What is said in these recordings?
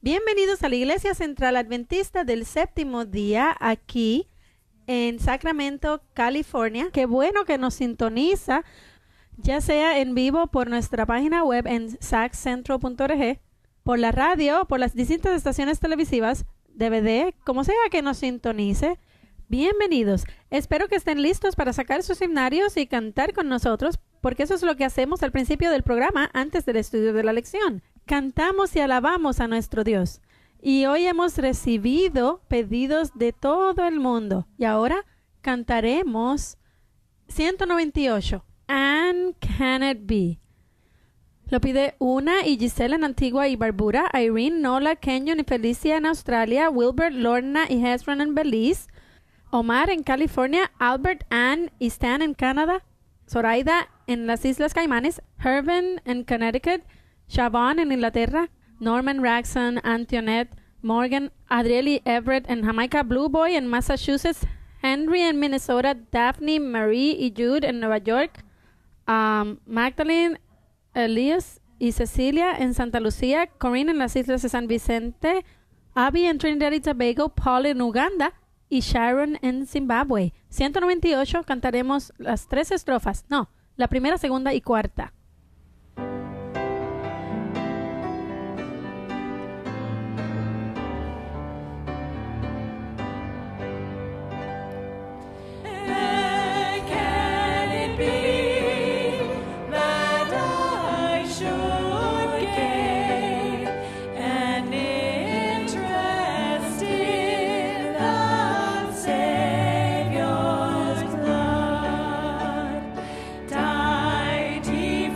Bienvenidos a la Iglesia Central Adventista del Séptimo Día aquí en Sacramento, California. Qué bueno que nos sintoniza, ya sea en vivo por nuestra página web en saccentro.org, por la radio, por las distintas estaciones televisivas, DVD, como sea que nos sintonice. Bienvenidos. Espero que estén listos para sacar sus himnarios y cantar con nosotros, porque eso es lo que hacemos al principio del programa antes del estudio de la lección. Cantamos y alabamos a nuestro Dios. Y hoy hemos recibido pedidos de todo el mundo. Y ahora cantaremos 198. And Can It Be. Lo pide Una y Giselle en Antigua y Barbuda, Irene, Nola, Kenyon y Felicia en Australia, Wilbert, Lorna y Hezron en Belize, Omar en California, Albert, Ann y Stan en Canadá, Zoraida en las Islas Caimanes, Hervin en Connecticut, Siobhan en Inglaterra, Norman, Raxon, Antoinette, Morgan, Adriel y Everett en Jamaica, Blue Boy en Massachusetts, Henry en Minnesota, Daphne, Marie y Jude en Nueva York, Magdalene, Elias y Cecilia en Santa Lucía, Corinne en las Islas de San Vicente, Abby en Trinidad y Tobago, Paul en Uganda y Sharon en Zimbabue. 198, cantaremos las 3 estrofas. No, la primera, segunda y cuarta. Died he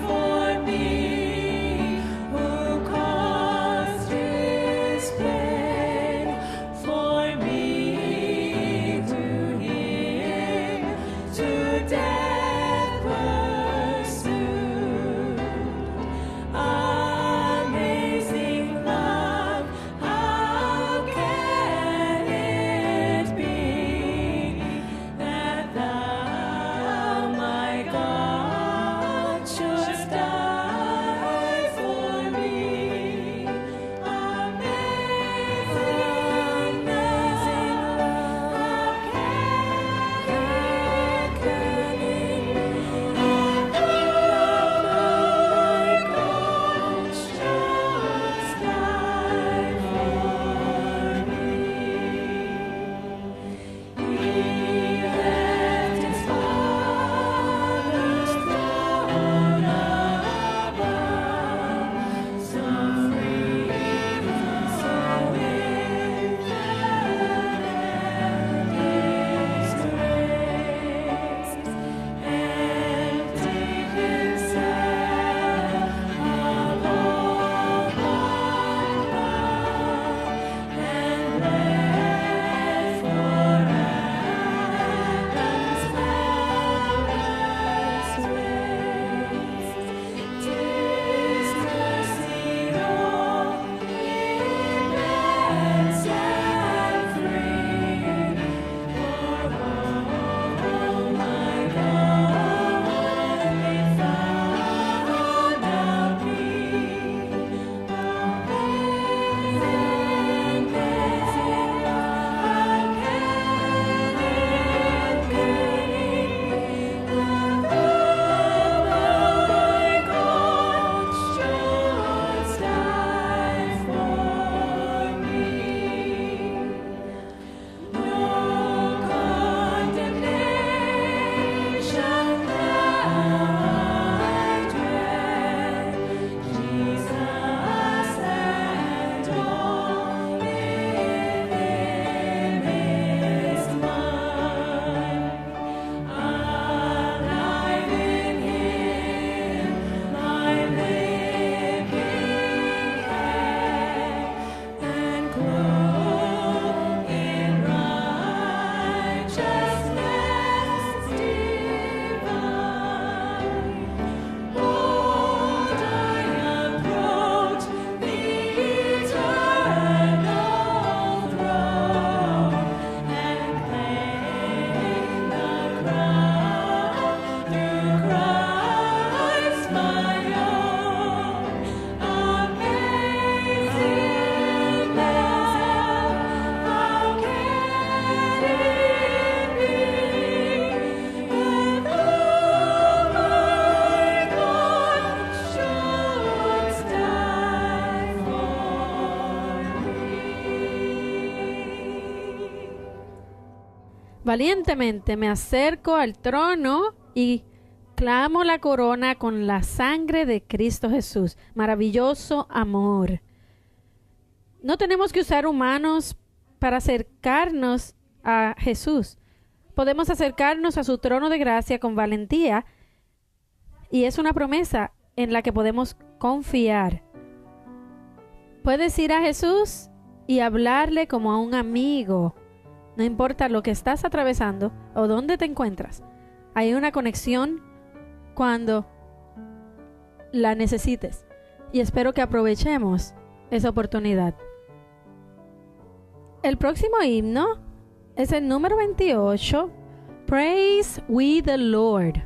Valientemente me acerco al trono y clamo la corona con la sangre de Cristo Jesús. Maravilloso amor. No tenemos que usar humanos para acercarnos a Jesús. Podemos acercarnos a su trono de gracia con valentía, y es una promesa en la que podemos confiar. Puedes ir a Jesús y hablarle como a un amigo. No importa lo que estás atravesando o dónde te encuentras. Hay una conexión cuando la necesites. Y espero que aprovechemos esa oportunidad. El próximo himno es el número 28. Praise we the Lord.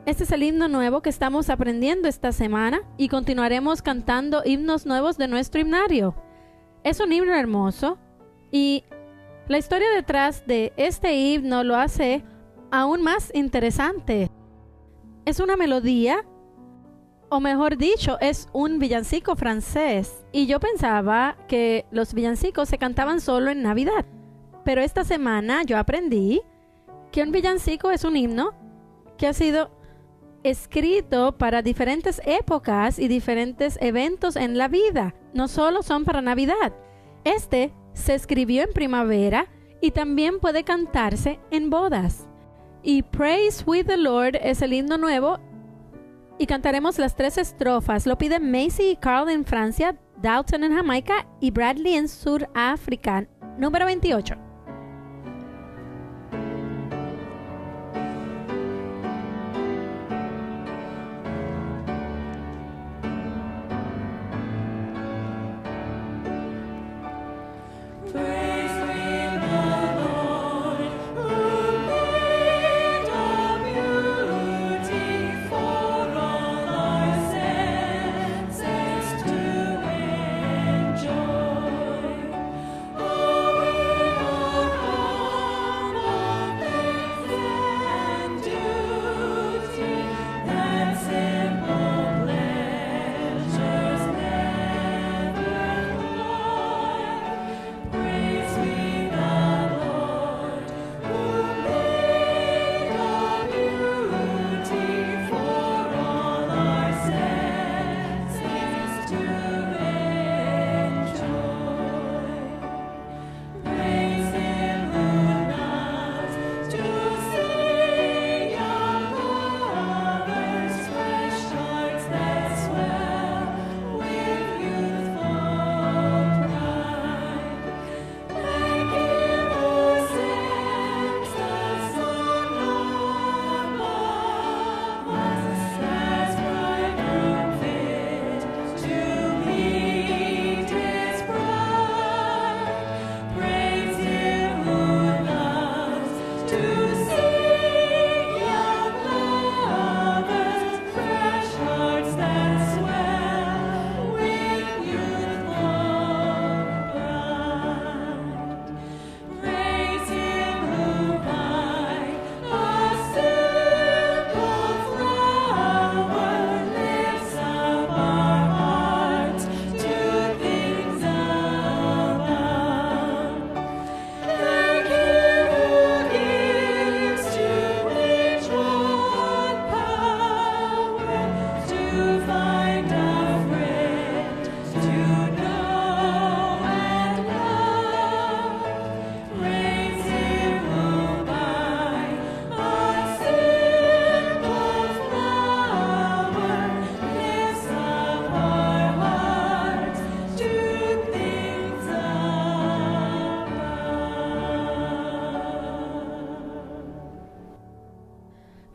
Este es el himno nuevo que estamos aprendiendo esta semana y continuaremos cantando himnos nuevos de nuestro himnario. Es un himno hermoso y la historia detrás de este himno lo hace aún más interesante. Es una melodía, o mejor dicho, es un villancico francés. Y yo pensaba que los villancicos se cantaban solo en Navidad. Pero esta semana yo aprendí que un villancico es un himno que ha sido escrito para diferentes épocas y diferentes eventos en la vida. No solo son para Navidad. Este se escribió en primavera y también puede cantarse en bodas. Y Praise we the Lord es el himno nuevo y cantaremos las 3 estrofas. Lo piden Macy y Carl en Francia, Dalton en Jamaica y Bradley en Sudáfrica. Número 28.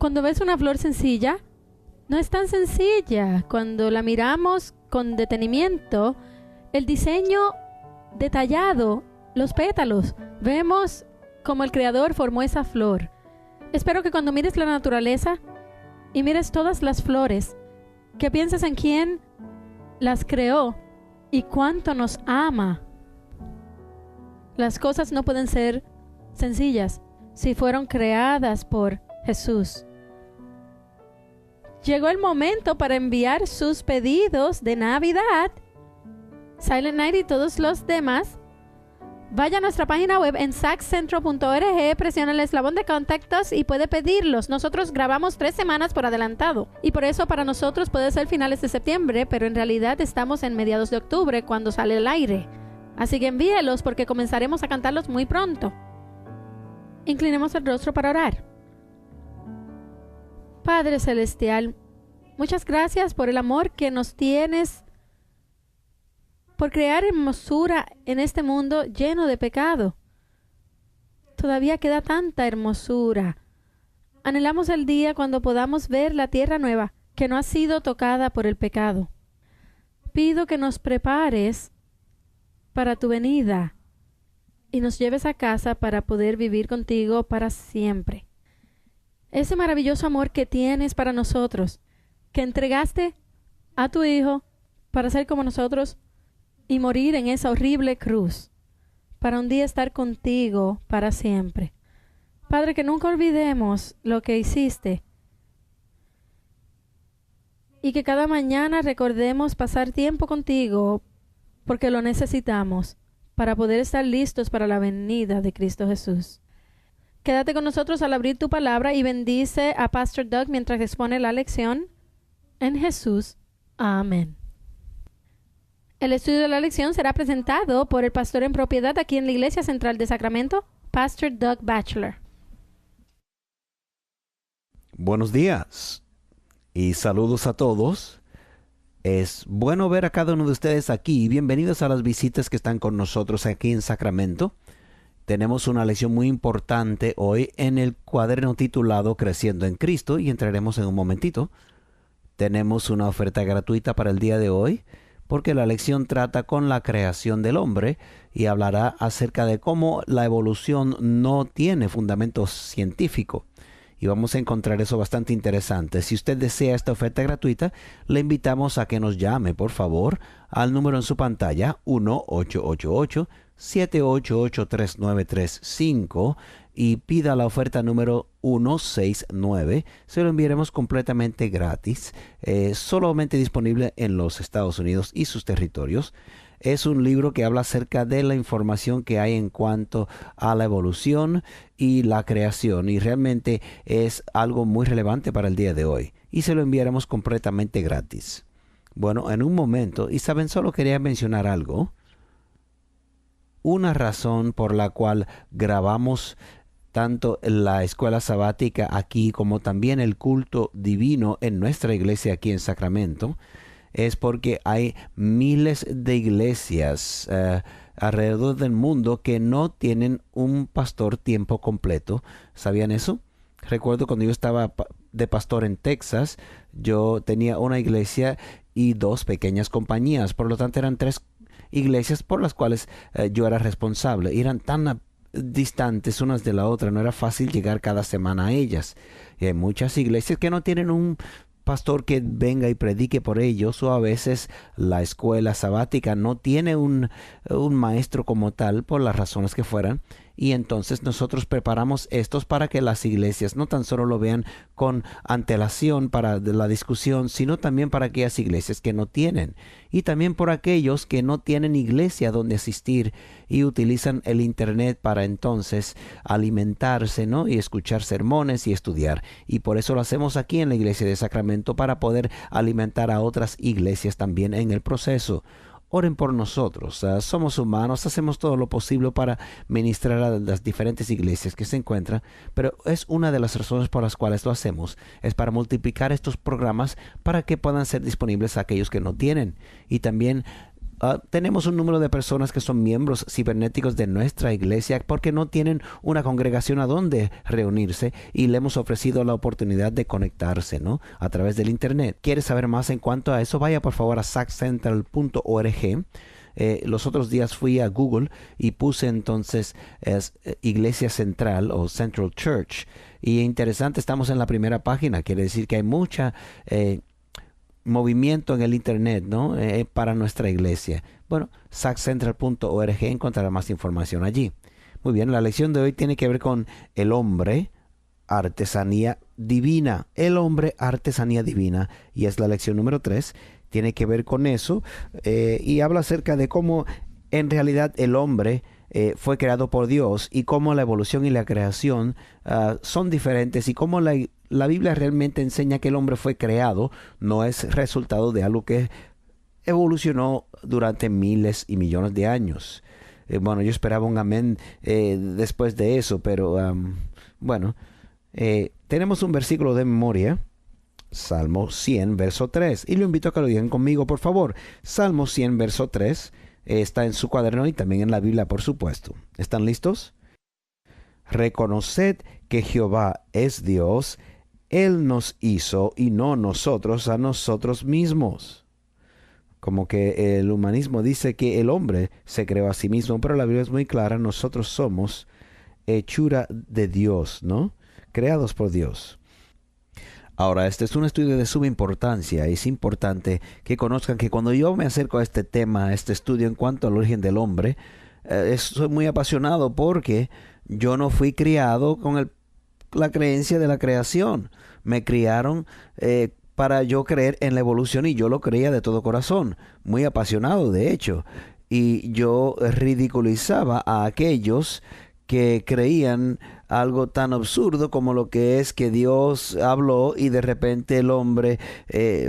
Cuando ves una flor sencilla, no es tan sencilla. Cuando la miramos con detenimiento, el diseño detallado, los pétalos, vemos cómo el Creador formó esa flor. Espero que cuando mires la naturaleza y mires todas las flores, que pienses en quién las creó y cuánto nos ama. Las cosas no pueden ser sencillas si fueron creadas por Jesús. Llegó el momento para enviar sus pedidos de Navidad. Silent Night y todos los demás Vaya a nuestra página web en saccentral.org, presiona el eslabón de contactos y puede pedirlos. Nosotros grabamos 3 semanas por adelantado y por eso para nosotros puede ser finales de septiembre, pero en realidad estamos en mediados de octubre cuando sale el aire. Así que envíelos porque comenzaremos a cantarlos muy pronto. Inclinemos el rostro para orar. Padre Celestial, muchas gracias por el amor que nos tienes, por crear hermosura en este mundo lleno de pecado. Todavía queda tanta hermosura. Anhelamos el día cuando podamos ver la tierra nueva que no ha sido tocada por el pecado. Pido que nos prepares para tu venida y nos lleves a casa para poder vivir contigo para siempre. Ese maravilloso amor que tienes para nosotros, que entregaste a tu Hijo para ser como nosotros y morir en esa horrible cruz, para un día estar contigo para siempre. Padre, que nunca olvidemos lo que hiciste y que cada mañana recordemos pasar tiempo contigo porque lo necesitamos para poder estar listos para la venida de Cristo Jesús. Quédate con nosotros al abrir tu palabra y bendice a Pastor Doug mientras expone la lección. En Jesús. Amén. El estudio de la lección será presentado por el pastor en propiedad aquí en la Iglesia Central de Sacramento, Pastor Doug Batchelor. Buenos días y saludos a todos. Es bueno ver a cada uno de ustedes aquí. Bienvenidos a las visitas que están con nosotros aquí en Sacramento. Tenemos una lección muy importante hoy en el cuaderno titulado Creciendo en Cristo y entraremos en un momentito. Tenemos una oferta gratuita para el día de hoy porque la lección trata con la creación del hombre y hablará acerca de cómo la evolución no tiene fundamento científico. Y vamos a encontrar eso bastante interesante. Si usted desea esta oferta gratuita, le invitamos a que nos llame, por favor, al número en su pantalla 1-888-788-3935 y pida la oferta número 169. Se lo enviaremos completamente gratis, solamente disponible en los Estados Unidos y sus territorios. Es un libro que habla acerca de la información que hay en cuanto a la evolución y la creación y realmente es algo muy relevante para el día de hoy y se lo enviaremos completamente gratis. Bueno, en un momento, y saben, solo quería mencionar algo. Una razón por la cual grabamos tanto la escuela sabática aquí como también el culto divino en nuestra iglesia aquí en Sacramento es porque hay miles de iglesias alrededor del mundo que no tienen un pastor tiempo completo. ¿Sabían eso? Recuerdo cuando yo estaba de pastor en Texas, yo tenía una iglesia y 2 pequeñas compañías. Por lo tanto, eran 3 iglesias por las cuales yo era responsable. Eran tan distantes unas de la otra, no era fácil llegar cada semana a ellas. Y hay muchas iglesias que no tienen un pastor que venga y predique por ellos, o a veces la escuela sabática no tiene un maestro como tal, por las razones que fueran, y entonces nosotros preparamos estos para que las iglesias no tan solo lo vean con antelación para la discusión, sino también para aquellas iglesias que no tienen, y también por aquellos que no tienen iglesia donde asistir y utilizan el internet para entonces alimentarse, ¿no? Y escuchar sermones y estudiar, y por eso lo hacemos aquí en la iglesia de Sacramento para poder alimentar a otras iglesias también en el proceso. Oren por nosotros, somos humanos, hacemos todo lo posible para ministrar a las diferentes iglesias que se encuentran, pero es una de las razones por las cuales lo hacemos, es para multiplicar estos programas para que puedan ser disponibles a aquellos que no tienen. Y también tenemos un número de personas que son miembros cibernéticos de nuestra iglesia porque no tienen una congregación a donde reunirse y le hemos ofrecido la oportunidad de conectarse, ¿no? A través del internet. ¿Quieres saber más en cuanto a eso? Vaya por favor a saccentral.org. Los otros días fui a Google y puse entonces Iglesia Central o Central Church. Y interesante, estamos en la primera página. Quiere decir que hay mucha movimiento en el internet, ¿no? Para nuestra iglesia. Bueno, saccentral.org encontrará más información allí. Muy bien, la lección de hoy tiene que ver con el hombre, artesanía divina. El hombre, artesanía divina. Y es la lección número 3. Tiene que ver con eso y habla acerca de cómo en realidad el hombre fue creado por Dios y cómo la evolución y la creación son diferentes y cómo la Biblia realmente enseña que el hombre fue creado, no es resultado de algo que evolucionó durante miles y millones de años. Bueno, yo esperaba un amén después de eso, pero bueno, tenemos un versículo de memoria, Salmo 100, verso 3, y lo invito a que lo digan conmigo, por favor. Salmo 100, verso 3, está en su cuaderno y también en la Biblia, por supuesto. ¿Están listos? Reconoced que Jehová es Dios, Él nos hizo y no nosotros a nosotros mismos. Como que el humanismo dice que el hombre se creó a sí mismo, pero la Biblia es muy clara, nosotros somos hechura de Dios, ¿no? Creados por Dios. Ahora, este es un estudio de suma importancia. Es importante que conozcan que cuando yo me acerco a este tema, a este estudio en cuanto al origen del hombre, soy muy apasionado porque yo no fui criado con la creencia de la creación. Me criaron para yo creer en la evolución y yo lo creía de todo corazón, muy apasionado de hecho. Y yo ridiculizaba a aquellos que creían algo tan absurdo como lo que es que Dios habló y de repente el hombre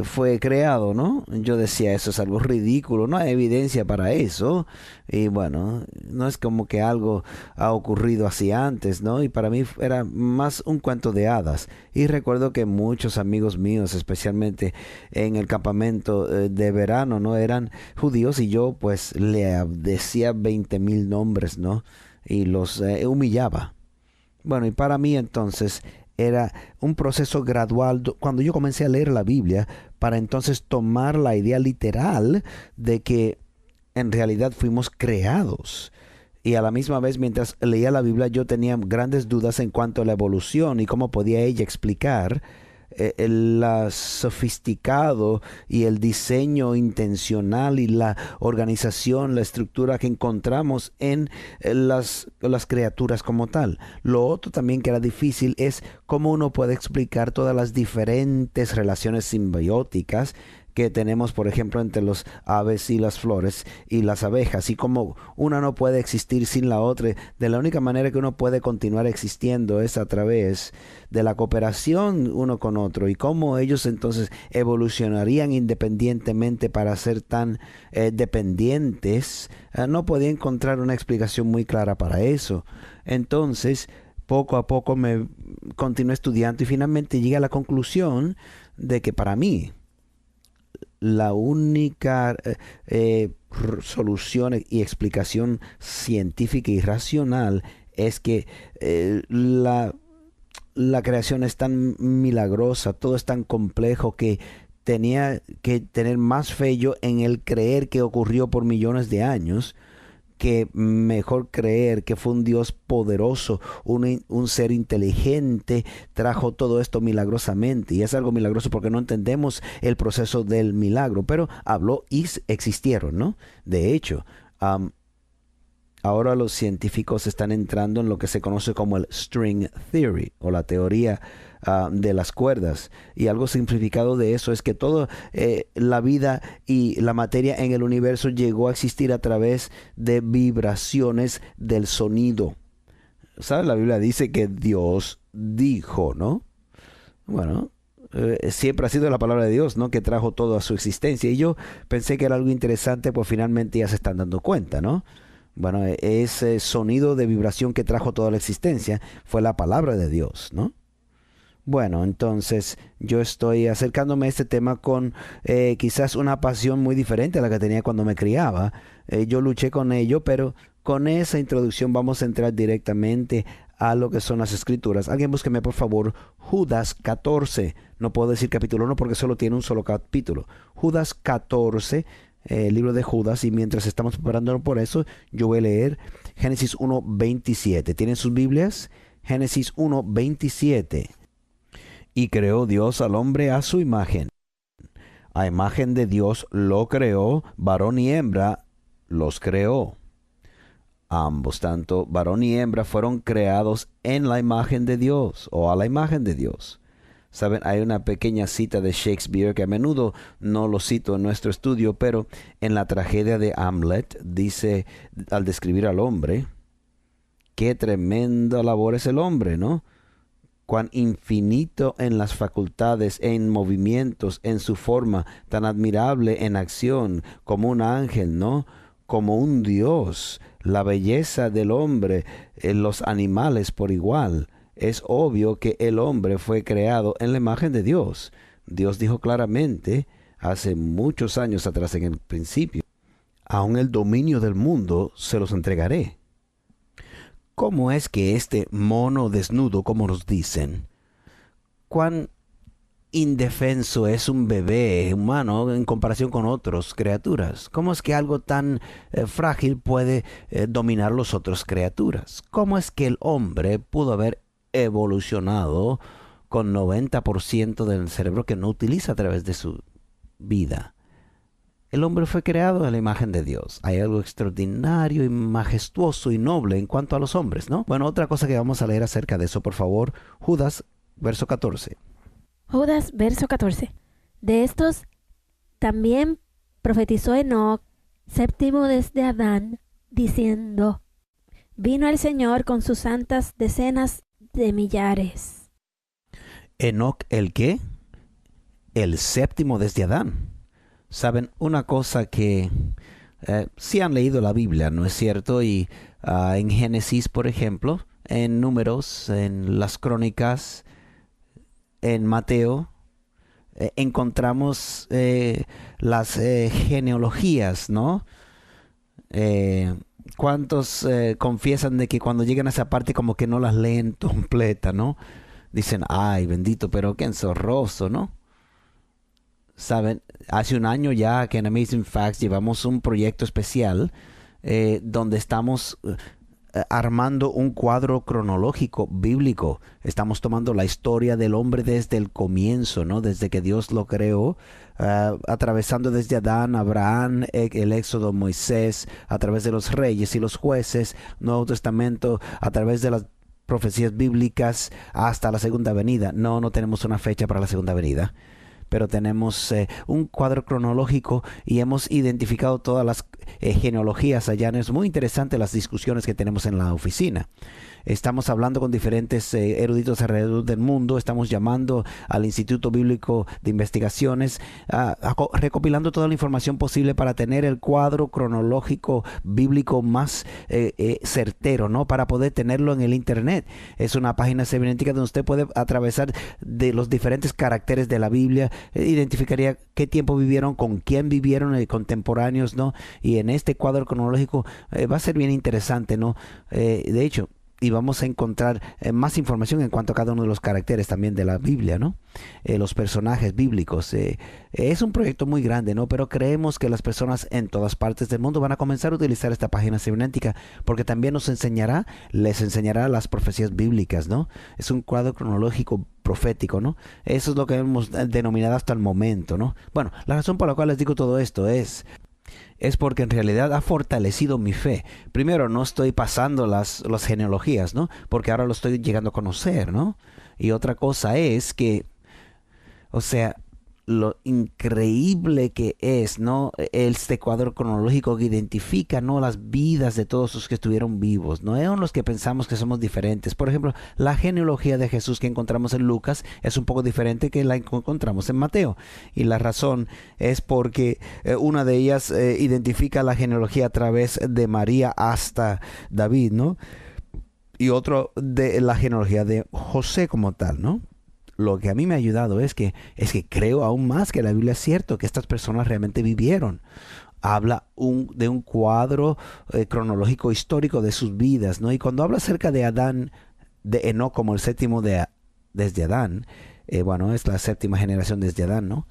fue creado, ¿no? Yo decía, eso es algo ridículo, no hay evidencia para eso. Y bueno, no es como que algo ha ocurrido así antes, ¿no? Y para mí era más un cuento de hadas. Y recuerdo que muchos amigos míos, especialmente en el campamento de verano, ¿no? Eran judíos y yo pues le decía 20,000 nombres, ¿no? Y los humillaba. Bueno, y para mí entonces era un proceso gradual cuando yo comencé a leer la Biblia para entonces tomar la idea literal de que en realidad fuimos creados. Y a la misma vez, mientras leía la Biblia, yo tenía grandes dudas en cuanto a la evolución y cómo podía ella explicar el sofisticado y el diseño intencional y la organización, la estructura que encontramos en las criaturas como tal. Lo otro también que era difícil es cómo uno puede explicar todas las diferentes relaciones simbióticas que tenemos, por ejemplo, entre los aves y las flores y las abejas, y como una no puede existir sin la otra. De la única manera que uno puede continuar existiendo es a través de la cooperación uno con otro, y cómo ellos entonces evolucionarían independientemente para ser tan dependientes. No podía encontrar una explicación muy clara para eso. Entonces, poco a poco me continué estudiando y finalmente llegué a la conclusión de que para mí la única solución y explicación científica y racional es que la creación es tan milagrosa, todo es tan complejo que tenía que tener más fe yo en el creer que ocurrió por millones de años, que mejor creer que fue un Dios poderoso, un ser inteligente, trajo todo esto milagrosamente. Y es algo milagroso porque no entendemos el proceso del milagro, pero habló y existieron, ¿no? De hecho, ahora los científicos están entrando en lo que se conoce como el string theory, o la teoría de las cuerdas, y algo simplificado de eso es que toda la vida y la materia en el universo llegó a existir a través de vibraciones del sonido. ¿Sabes? La Biblia dice que Dios dijo, ¿no? Bueno, siempre ha sido la palabra de Dios, ¿no? Que trajo todo a su existencia, y yo pensé que era algo interesante, pues finalmente ya se están dando cuenta, ¿no? Bueno, ese sonido de vibración que trajo toda la existencia fue la palabra de Dios, ¿no? Bueno, entonces yo estoy acercándome a este tema con quizás una pasión muy diferente a la que tenía cuando me criaba. Yo luché con ello, pero con esa introducción vamos a entrar directamente a lo que son las escrituras. Alguien búsqueme por favor Judas 14. No puedo decir capítulo 1 porque solo tiene un solo capítulo. Judas 14, el libro de Judas, y mientras estamos preparándonos por eso, yo voy a leer Génesis 1:27. ¿Tienen sus Biblias? Génesis 1:27. Y creó Dios al hombre a su imagen. A imagen de Dios lo creó, varón y hembra los creó. Ambos, tanto varón y hembra, fueron creados en la imagen de Dios, o a la imagen de Dios. Saben, hay una pequeña cita de Shakespeare que a menudo no lo cito en nuestro estudio, pero en la tragedia de Hamlet dice, al describir al hombre, qué tremenda labor es el hombre, ¿no? Cuán infinito en las facultades, en movimientos, en su forma, tan admirable en acción, como un ángel, ¿no? Como un Dios, la belleza del hombre, en los animales por igual. Es obvio que el hombre fue creado en la imagen de Dios. Dios dijo claramente, hace muchos años atrás en el principio, aun el dominio del mundo se los entregaré. ¿Cómo es que este mono desnudo, como nos dicen, cuán indefenso es un bebé humano en comparación con otras criaturas? ¿Cómo es que algo tan frágil puede dominar las otras criaturas? ¿Cómo es que el hombre pudo haber evolucionado con 90% del cerebro que no utiliza a través de su vida? El hombre fue creado a la imagen de Dios. Hay algo extraordinario y majestuoso y noble en cuanto a los hombres, ¿no? Bueno, otra cosa que vamos a leer acerca de eso, por favor. Judas, verso 14. Judas, verso 14. De estos también profetizó Enoc, séptimo desde Adán, diciendo, vino el Señor con sus santas decenas de millares. Enoc, ¿el qué? El séptimo desde Adán. Saben, una cosa que si han leído la Biblia, ¿no es cierto? Y en Génesis, por ejemplo, en Números, en las Crónicas, en Mateo, encontramos las genealogías, ¿no? ¿Cuántos confiesan de que cuando llegan a esa parte como que no las leen completa, ¿no? Dicen, ay, bendito, pero qué enzorroso, ¿no? Saben, hace un año ya que en Amazing Facts llevamos un proyecto especial donde estamos armando un cuadro cronológico bíblico. Estamos tomando la historia del hombre desde el comienzo, ¿no? Desde que Dios lo creó, atravesando desde Adán, Abraham, el Éxodo, Moisés, a través de los reyes y los jueces, Nuevo Testamento, a través de las profecías bíblicas hasta la segunda venida. No tenemos una fecha para la segunda venida, pero tenemos un cuadro cronológico y hemos identificado todas las genealogías allá. Es muy interesante las discusiones que tenemos en la oficina. Estamos hablando con diferentes eruditos alrededor del mundo. Estamos llamando al Instituto Bíblico de Investigaciones, recopilando toda la información posible para tener el cuadro cronológico bíblico más certero, ¿no? Para poder tenerlo en el Internet. Es una página cibernética donde usted puede atravesar de los diferentes caracteres de la Biblia, identificaría qué tiempo vivieron, con quién vivieron, contemporáneos, ¿no? Y en este cuadro cronológico va a ser bien interesante, ¿no? De hecho, y vamos a encontrar más información en cuanto a cada uno de los caracteres también de la Biblia, ¿no? Los personajes bíblicos. Es un proyecto muy grande, ¿no? Pero creemos que las personas en todas partes del mundo van a comenzar a utilizar esta página cibernética porque también les enseñará las profecías bíblicas, ¿no? Es un cuadro cronológico profético, ¿no? Eso es lo que hemos denominado hasta el momento, ¿no? Bueno, la razón por la cual les digo todo esto es porque en realidad ha fortalecido mi fe. Primero, no estoy pasando las genealogías, ¿no? Porque ahora lo estoy llegando a conocer, ¿no? Y otra cosa es que, o sea, lo increíble que es, ¿no? Este cuadro cronológico que identifica, ¿no? Las vidas de todos los que estuvieron vivos, ¿no? Son los que pensamos que somos diferentes. Por ejemplo, la genealogía de Jesús que encontramos en Lucas es un poco diferente que la encontramos en Mateo. Y la razón es porque una de ellas identifica la genealogía a través de María hasta David, ¿no? Y otro de la genealogía de José como tal, ¿no? Lo que a mí me ha ayudado es que creo aún más que la Biblia es cierto, que estas personas realmente vivieron. Habla de un cuadro cronológico histórico de sus vidas, ¿no? Y cuando habla acerca de Adán, de Enoc como el séptimo desde Adán, bueno, es la séptima generación desde Adán, ¿no?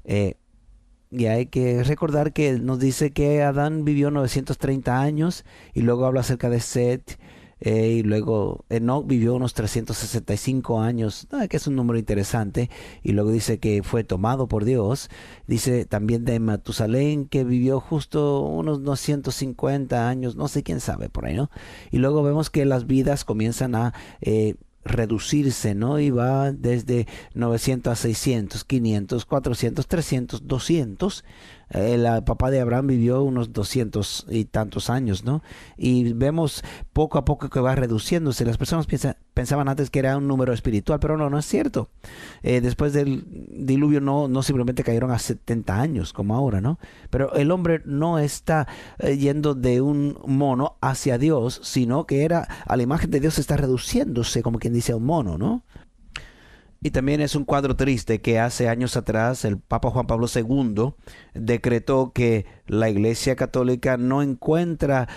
Y hay que recordar que nos dice que Adán vivió 930 años y luego habla acerca de Set. Y luego Enoc vivió unos 365 años, que es un número interesante. Y luego dice que fue tomado por Dios. Dice también de Matusalén que vivió justo unos 250 años, no sé quién sabe por ahí, ¿no? Y luego vemos que las vidas comienzan a reducirse, ¿no? Y va desde 900 a 600, 500, 400, 300, 200. El papá de Abraham vivió unos 200 y tantos años, ¿no? Y vemos poco a poco que va reduciéndose. Las personas pensaban antes que era un número espiritual, pero no es cierto. Después del diluvio no simplemente cayeron a 70 años como ahora, ¿no? Pero el hombre no está yendo de un mono hacia Dios, sino que era a la imagen de Dios, está reduciéndose, como quien dice, a un mono, ¿no? Y también es un cuadro triste que hace años atrás el Papa Juan Pablo II decretó que la Iglesia Católica no encuentra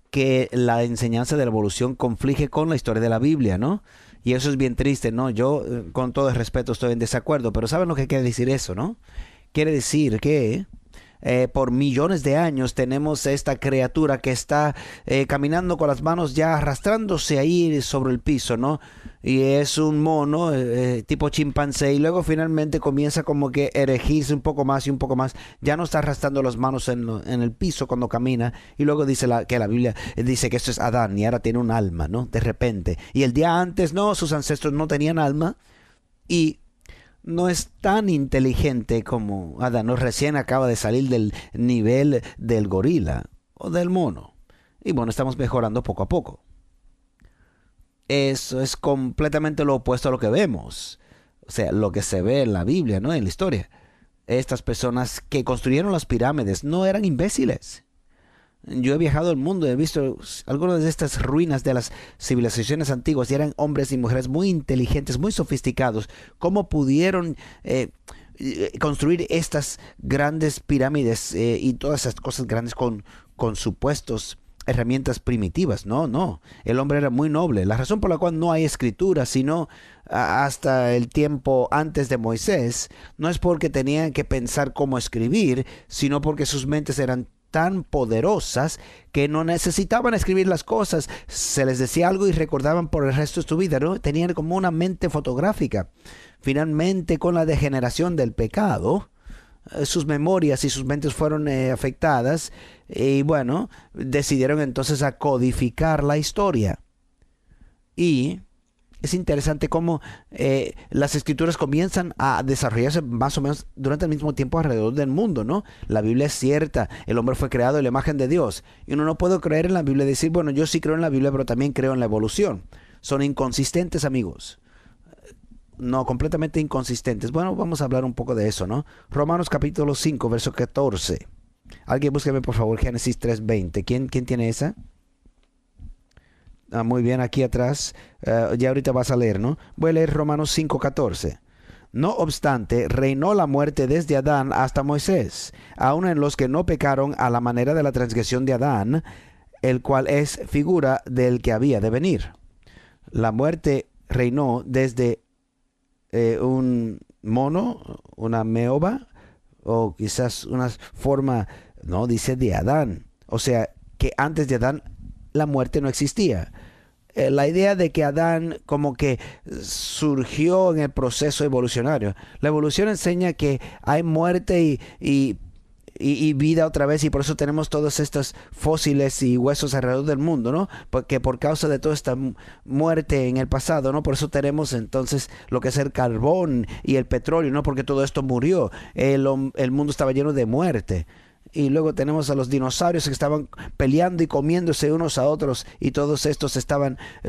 que la enseñanza de la evolución conflige con la historia de la Biblia, ¿no? Y eso es bien triste, ¿no? Yo, con todo el respeto, estoy en desacuerdo, pero ¿saben lo que quiere decir eso, no? Quiere decir que por millones de años tenemos esta criatura que está caminando con las manos ya arrastrándose ahí sobre el piso, ¿no? Y es un mono tipo chimpancé, y luego finalmente comienza como que erigirse un poco más y un poco más. Ya no está arrastrando las manos en el piso cuando camina, y luego dice que la Biblia dice que esto es Adán y ahora tiene un alma, ¿no? De repente. Y el día antes, no, sus ancestros no tenían alma y no es tan inteligente como Adán, ¿no? Recién acaba de salir del nivel del gorila o del mono. Y bueno, estamos mejorando poco a poco. Eso es completamente lo opuesto a lo que vemos. O sea, lo que se ve en la Biblia, ¿no? En la historia. Estas personas que construyeron las pirámides no eran imbéciles. Yo he viajado al mundo, he visto algunas de estas ruinas de las civilizaciones antiguas y eran hombres y mujeres muy inteligentes, muy sofisticados. ¿Cómo pudieron construir estas grandes pirámides y todas esas cosas grandes con supuestos herramientas primitivas? No. El hombre era muy noble. La razón por la cual no hay escritura, sino hasta el tiempo antes de Moisés, no es porque tenían que pensar cómo escribir, sino porque sus mentes eran tan poderosas que no necesitaban escribir las cosas. Se les decía algo y recordaban por el resto de su vida, ¿no? Tenían como una mente fotográfica. Finalmente, con la degeneración del pecado, sus memorias y sus mentes fueron afectadas y bueno, decidieron entonces a codificar la historia. Y es interesante cómo las escrituras comienzan a desarrollarse más o menos durante el mismo tiempo alrededor del mundo, ¿no? La Biblia es cierta, el hombre fue creado en la imagen de Dios. Y uno no puede creer en la Biblia y decir, bueno, yo sí creo en la Biblia, pero también creo en la evolución. Son inconsistentes, amigos. No, completamente inconsistentes. Bueno, vamos a hablar un poco de eso, ¿no? Romanos capítulo 5, verso 14. Alguien búsqueme, por favor, Génesis 3:20. ¿Quién tiene esa? Muy bien, aquí atrás, ya ahorita vas a leer, ¿no? Voy a leer Romanos 5:14. No obstante, reinó la muerte desde Adán hasta Moisés, aun en los que no pecaron a la manera de la transgresión de Adán, el cual es figura del que había de venir. La muerte reinó desde un mono, una meoba, o quizás una forma, no, dice de Adán. O sea, que antes de Adán la muerte no existía. La idea de que Adán como que surgió en el proceso evolucionario. La evolución enseña que hay muerte y vida otra vez, y por eso tenemos todos estos fósiles y huesos alrededor del mundo, ¿no? Porque por causa de toda esta muerte en el pasado, ¿no? Por eso tenemos entonces lo que es el carbón y el petróleo, ¿no? Porque todo esto murió. El mundo estaba lleno de muerte. Y luego tenemos a los dinosaurios que estaban peleando y comiéndose unos a otros, y todos estos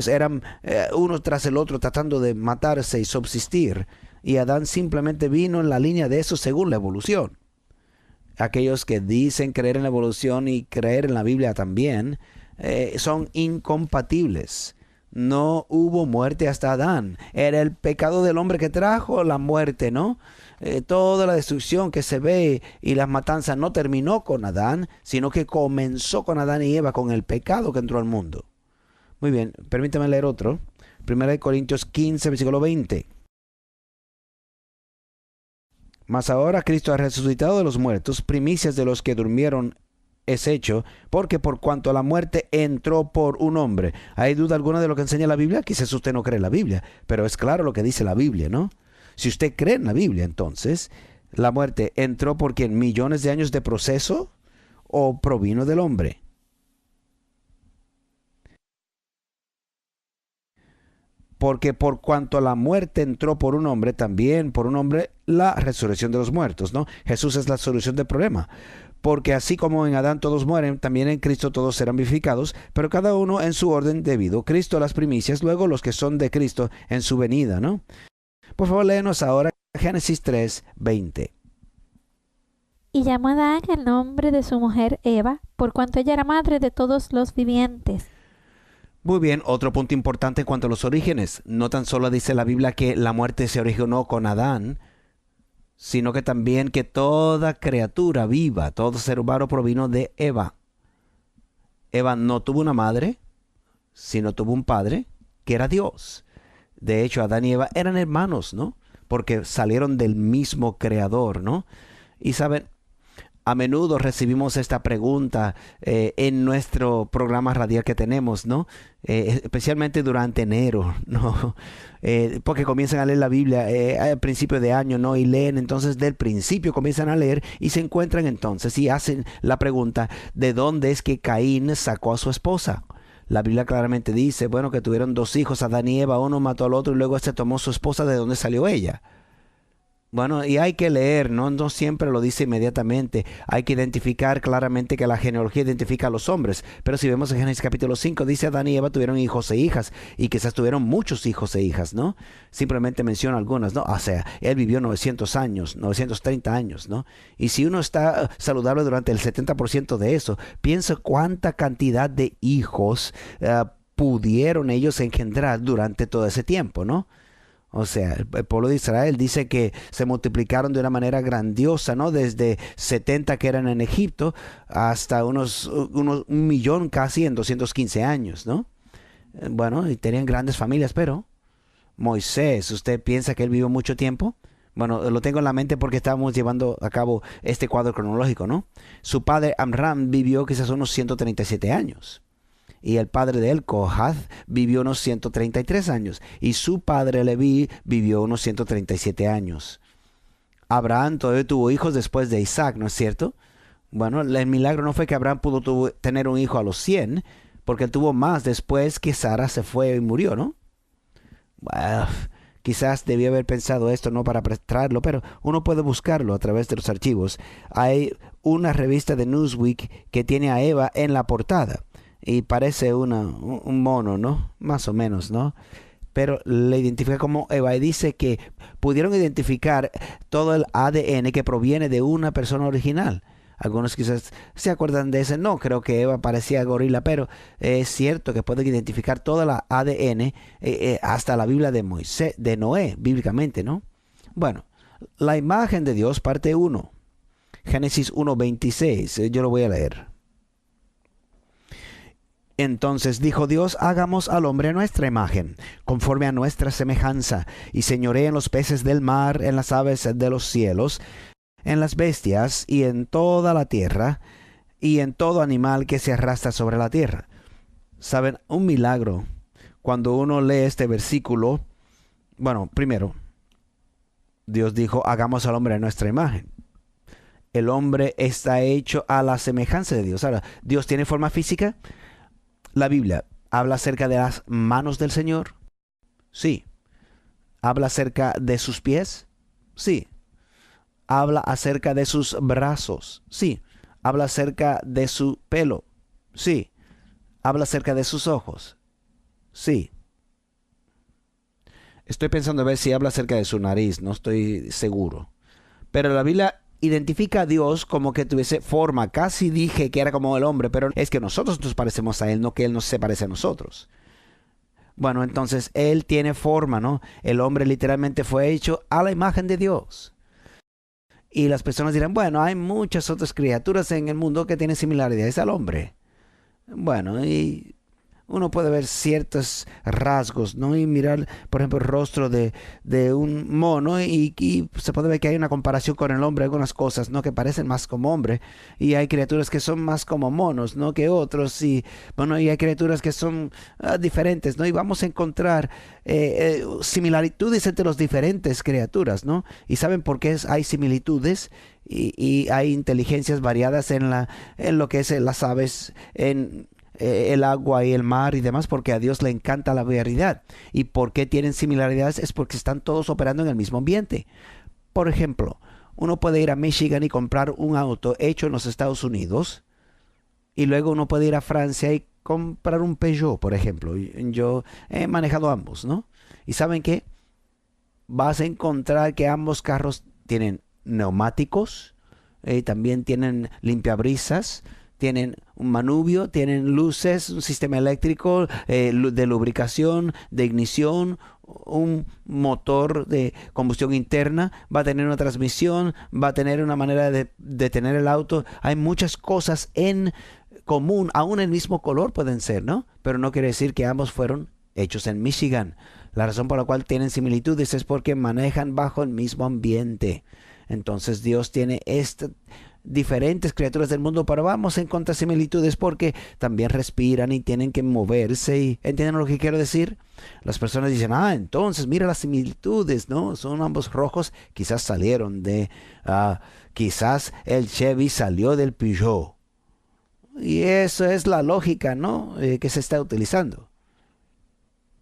eran uno tras el otro tratando de matarse y subsistir. Y Adán simplemente vino en la línea de eso según la evolución. Aquellos que dicen creer en la evolución y creer en la Biblia también son incompatibles. No hubo muerte hasta Adán. Era el pecado del hombre que trajo la muerte, ¿no? Toda la destrucción que se ve y las matanzas no terminó con Adán, sino que comenzó con Adán y Eva, con el pecado que entró al mundo. Muy bien, permítame leer otro. 1 Corintios 15, versículo 20. Mas ahora Cristo ha resucitado de los muertos, primicias de los que durmieron es hecho, porque por cuanto la muerte entró por un hombre. ¿Hay duda alguna de lo que enseña la Biblia? Quizás usted no cree en la Biblia, pero es claro lo que dice la Biblia, ¿no? Si usted cree en la Biblia, entonces, ¿la muerte entró porque en millones de años de proceso o provino del hombre? porque por cuanto la muerte entró por un hombre, también por un hombre la resurrección de los muertos, ¿no? Jesús es la solución del problema. Porque así como en Adán todos mueren, también en Cristo todos serán vivificados, pero cada uno en su orden debido. Cristo las primicias, luego los que son de Cristo en su venida, ¿no? Por favor, léenos ahora Génesis 3:20. Y llamó a Adán el nombre de su mujer Eva, por cuanto ella era madre de todos los vivientes. Muy bien, otro punto importante en cuanto a los orígenes. No tan solo dice la Biblia que la muerte se originó con Adán, sino que también que toda criatura viva, todo ser humano provino de Eva. Eva no tuvo una madre, sino tuvo un padre, que era Dios. De hecho, Adán y Eva eran hermanos, ¿no? Porque salieron del mismo creador, ¿no? Y saben, a menudo recibimos esta pregunta en nuestro programa radial que tenemos, ¿no? Especialmente durante enero, ¿no? Porque comienzan a leer la Biblia al principio de año, ¿no? Y leen entonces del principio, comienzan a leer y se encuentran entonces y hacen la pregunta, ¿de dónde es que Caín sacó a su esposa? La Biblia claramente dice, bueno, que tuvieron 2 hijos, Adán y Eva, uno mató al otro y luego este tomó su esposa. ¿De dónde salió ella? Bueno, y hay que leer, ¿no? No siempre lo dice inmediatamente. Hay que identificar claramente que la genealogía identifica a los hombres. Pero si vemos en Génesis capítulo 5, dice Adán y Eva tuvieron hijos e hijas. Y quizás tuvieron muchos hijos e hijas, ¿no? Simplemente menciona algunas, ¿no? O sea, él vivió 900 años, 930 años, ¿no? Y si uno está saludable durante el 70% de eso, piensa cuánta cantidad de hijos pudieron ellos engendrar durante todo ese tiempo, ¿no? O sea, el pueblo de Israel dice que se multiplicaron de una manera grandiosa, ¿no? Desde 70 que eran en Egipto hasta un millón casi en 215 años, ¿no? Bueno, y tenían grandes familias, pero Moisés, ¿usted piensa que él vivió mucho tiempo? Bueno, lo tengo en la mente porque estábamos llevando a cabo este cuadro cronológico, ¿no? Su padre Amram vivió quizás unos 137 años. Y el padre de él, Kohath, vivió unos 133 años. Y su padre Leví vivió unos 137 años. Abraham todavía tuvo hijos después de Isaac, ¿no es cierto? Bueno, el milagro no fue que Abraham pudo tener un hijo a los 100, porque él tuvo más después que Sara se fue y murió, ¿no? Bueno, quizás debía haber pensado esto no para traerlo, pero uno puede buscarlo a través de los archivos. Hay una revista de Newsweek que tiene a Eva en la portada. Y parece un mono, ¿no? Más o menos, ¿no? Pero le identifica como Eva y dice que pudieron identificar todo el ADN que proviene de una persona original. Algunos quizás se acuerdan de ese. No, creo que Eva parecía gorila, pero es cierto que pueden identificar todo el ADN hasta la Biblia de Moisés, de Noé, bíblicamente, ¿no? Bueno, la imagen de Dios, parte 1. Génesis 1:26. Yo lo voy a leer. Entonces dijo Dios, hagamos al hombre a nuestra imagen, conforme a nuestra semejanza, y señoree en los peces del mar, en las aves de los cielos, en las bestias, y en toda la tierra, y en todo animal que se arrastra sobre la tierra. ¿Saben? Un milagro. Cuando uno lee este versículo, bueno, primero, Dios dijo, hagamos al hombre a nuestra imagen. El hombre está hecho a la semejanza de Dios. Ahora, ¿Dios tiene forma física? La Biblia habla acerca de las manos del Señor. Sí. ¿Habla acerca de sus pies? Sí. ¿Habla acerca de sus brazos? Sí. ¿Habla acerca de su pelo? Sí. ¿Habla acerca de sus ojos? Sí. Estoy pensando a ver si habla acerca de su nariz, no estoy seguro. Pero la Biblia identifica a Dios como que tuviese forma. Casi dije que era como el hombre, pero es que nosotros nos parecemos a Él, no que Él no se parece a nosotros. Bueno, entonces Él tiene forma, ¿no? El hombre literalmente fue hecho a la imagen de Dios. Y las personas dirán, bueno, hay muchas otras criaturas en el mundo que tienen similaridades al hombre. Bueno, y uno puede ver ciertos rasgos, ¿no? Y mirar, por ejemplo, el rostro de un mono y se puede ver que hay una comparación con el hombre, algunas cosas, ¿no? Que parecen más como hombre. Y hay criaturas que son más como monos, ¿no? Que otros. Y bueno, y hay criaturas que son diferentes, ¿no? Y vamos a encontrar similitudes entre las diferentes criaturas, ¿no? ¿Y saben por qué hay similitudes? Y hay inteligencias variadas en lo que es las aves, en el agua y el mar y demás, porque a Dios le encanta la variedad. ¿Y por qué tienen similaridades? Es porque están todos operando en el mismo ambiente. Por ejemplo, uno puede ir a Michigan y comprar un auto hecho en los Estados Unidos, y luego uno puede ir a Francia y comprar un Peugeot, por ejemplo. Yo he manejado ambos, ¿no? ¿Y saben qué? Vas a encontrar que ambos carros tienen neumáticos, también tienen limpiabrisas, tienen un manubrio, tienen luces, un sistema eléctrico de lubricación, de ignición, un motor de combustión interna, va a tener una transmisión, va a tener una manera de detener el auto. Hay muchas cosas en común, aún el mismo color pueden ser, ¿no? Pero no quiere decir que ambos fueron hechos en Michigan. La razón por la cual tienen similitudes es porque manejan bajo el mismo ambiente. Entonces Dios tiene diferentes criaturas del mundo, pero vamos a encontrar similitudes porque también respiran y tienen que moverse. Y ¿entienden lo que quiero decir? Las personas dicen, entonces mira las similitudes, ¿no? Son ambos rojos, quizás salieron quizás el Chevy salió del Peugeot. Y eso es la lógica, ¿no? Que se está utilizando.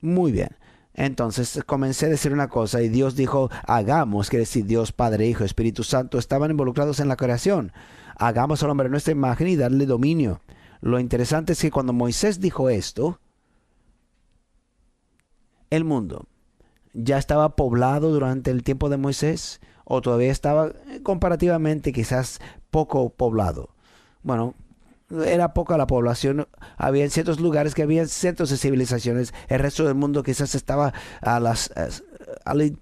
Muy bien. Entonces comencé a decir una cosa y Dios dijo, hagamos, quiere decir Dios, Padre, Hijo, Espíritu Santo estaban involucrados en la creación. Hagamos al hombre en nuestra imagen y darle dominio. Lo interesante es que cuando Moisés dijo esto, el mundo ya estaba poblado durante el tiempo de Moisés o todavía estaba comparativamente quizás poco poblado. Bueno, era poca la población, había en ciertos lugares que había centros de civilizaciones, el resto del mundo quizás estaba a la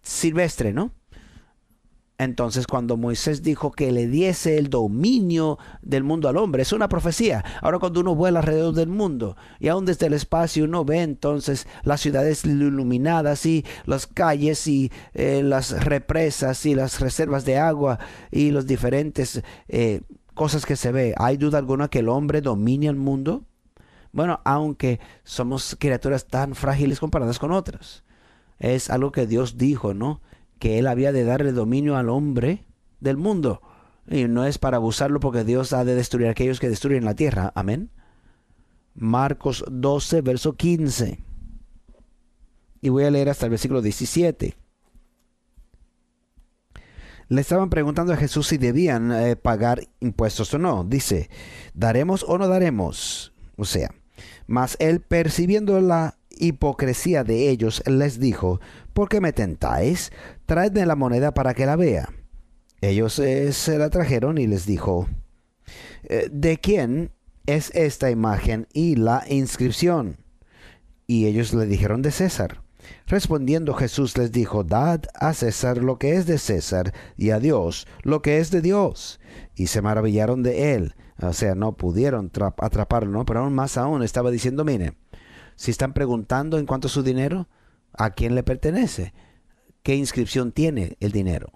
silvestre, ¿no? Entonces cuando Moisés dijo que le diese el dominio del mundo al hombre, es una profecía. Ahora cuando uno vuela alrededor del mundo y aún desde el espacio uno ve entonces las ciudades iluminadas y las calles y las represas y las reservas de agua y los diferentes cosas que se ve. ¿Hay duda alguna que el hombre domine el mundo? Bueno, aunque somos criaturas tan frágiles comparadas con otras. Es algo que Dios dijo, ¿no? Que Él había de darle dominio al hombre del mundo. Y no es para abusarlo porque Dios ha de destruir a aquellos que destruyen la tierra. Amén. Marcos 12, verso 15. Y voy a leer hasta el versículo 17. Le estaban preguntando a Jesús si debían pagar impuestos o no. Dice, ¿daremos o no daremos? O sea, mas él, percibiendo la hipocresía de ellos, les dijo, ¿por qué me tentáis? Traedme la moneda para que la vea. Ellos se la trajeron y les dijo, ¿de quién es esta imagen y la inscripción? Y ellos le dijeron, de César. Respondiendo Jesús les dijo, dad a César lo que es de César y a Dios lo que es de Dios. Y se maravillaron de él. O sea, no pudieron atraparlo, ¿no? Pero aún más aún estaba diciendo, mire, si están preguntando en cuanto a su dinero, ¿a quién le pertenece? ¿Qué inscripción tiene el dinero?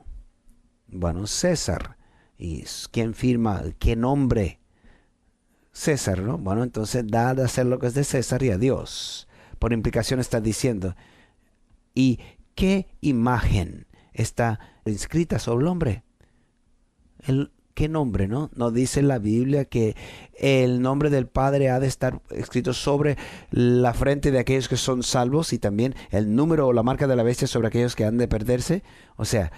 Bueno, César. ¿Y quién firma? ¿Qué nombre? César, ¿no? Bueno, entonces dad a hacer lo que es de César y a Dios. Por implicación está diciendo, ¿y qué imagen está inscrita sobre el hombre? ¿Qué nombre, no? No dice la Biblia que el nombre del Padre ha de estar escrito sobre la frente de aquellos que son salvos y también el número o la marca de la bestia sobre aquellos que han de perderse. O sea,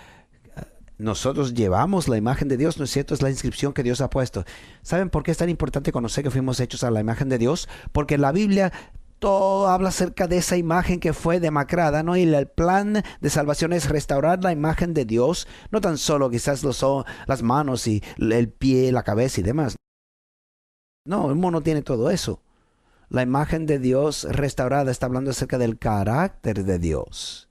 nosotros llevamos la imagen de Dios, ¿no es cierto? Es la inscripción que Dios ha puesto. ¿Saben por qué es tan importante conocer que fuimos hechos a la imagen de Dios? Porque la Biblia todo habla acerca de esa imagen que fue demacrada, ¿no? Y el plan de salvación es restaurar la imagen de Dios, no tan solo quizás las manos y el pie, la cabeza y demás. No, el mono tiene todo eso. La imagen de Dios restaurada está hablando acerca del carácter de Dios.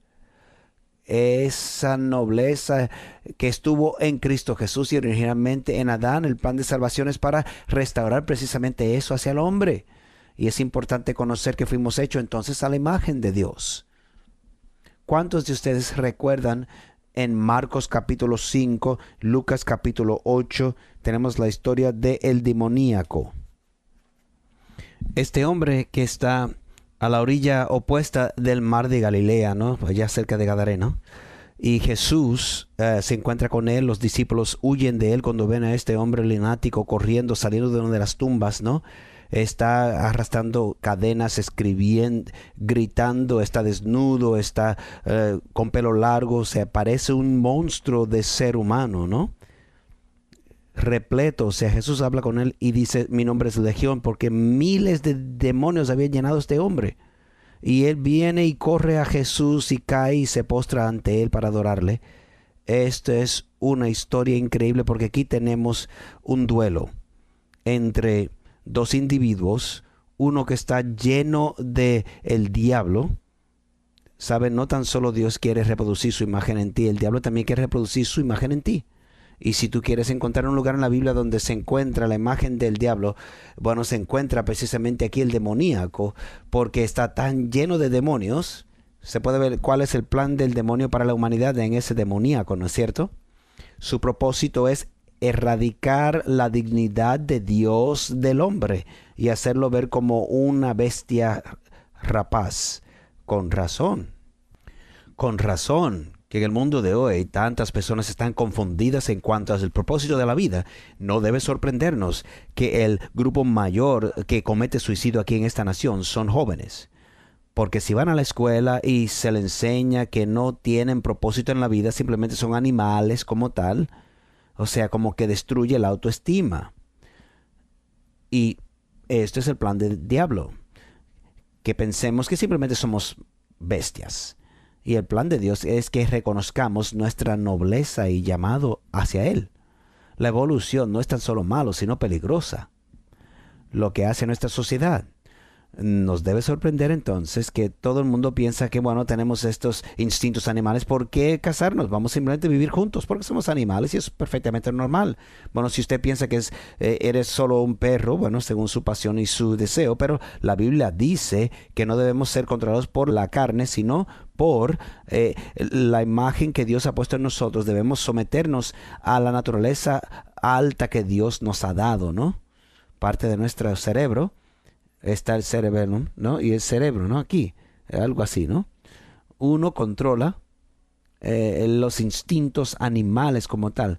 Esa nobleza que estuvo en Cristo Jesús y originalmente en Adán, el plan de salvación es para restaurar precisamente eso hacia el hombre. Y es importante conocer que fuimos hechos entonces a la imagen de Dios. ¿Cuántos de ustedes recuerdan en Marcos capítulo 5, Lucas capítulo 8, tenemos la historia del demoníaco? Este hombre que está a la orilla opuesta del mar de Galilea, ¿no? Allá cerca de Gadareno. Y Jesús se encuentra con él, los discípulos huyen de él cuando ven a este hombre lunático corriendo, saliendo de una de las tumbas, ¿no? está arrastrando cadenas, escribiendo, gritando, está desnudo, está con pelo largo, se parece un monstruo de ser humano, ¿no? Repleto, o sea, Jesús habla con él y dice, mi nombre es Legión, porque miles de demonios habían llenado a este hombre. Y él viene y corre a Jesús y cae y se postra ante él para adorarle. Esto es una historia increíble porque aquí tenemos un duelo entre dos individuos, uno que está lleno de el diablo. Saben, no tan solo Dios quiere reproducir su imagen en ti, el diablo también quiere reproducir su imagen en ti. Y si tú quieres encontrar un lugar en la Biblia donde se encuentra la imagen del diablo, bueno, se encuentra precisamente aquí el demoníaco, porque está tan lleno de demonios. Se puede ver cuál es el plan del demonio para la humanidad en ese demoníaco, ¿no es cierto? Su propósito es erradicar la dignidad de Dios del hombre y hacerlo ver como una bestia rapaz. Con razón que en el mundo de hoy tantas personas están confundidas en cuanto al propósito de la vida. No debe sorprendernos que el grupo mayor que comete suicidio aquí en esta nación son jóvenes. Porque si van a la escuela y se les enseña que no tienen propósito en la vida, simplemente son animales como tal, o sea, como que destruye la autoestima. Y esto es el plan del diablo, que pensemos que simplemente somos bestias. Y el plan de Dios es que reconozcamos nuestra nobleza y llamado hacia Él. La evolución no es tan solo malo, sino peligrosa. Lo que hace nuestra sociedad. Nos debe sorprender entonces que todo el mundo piensa que, bueno, tenemos estos instintos animales. ¿Por qué casarnos? Vamos simplemente a vivir juntos porque somos animales y es perfectamente normal. Bueno, si usted piensa que eres solo un perro, bueno, según su pasión y su deseo, pero la Biblia dice que no debemos ser controlados por la carne, sino por la imagen que Dios ha puesto en nosotros. Debemos someternos a la naturaleza alta que Dios nos ha dado, ¿no? Parte de nuestro cerebro está el cerebelo, ¿no? Y el cerebro, ¿no? Aquí, algo así, ¿no? Uno controla los instintos animales como tal.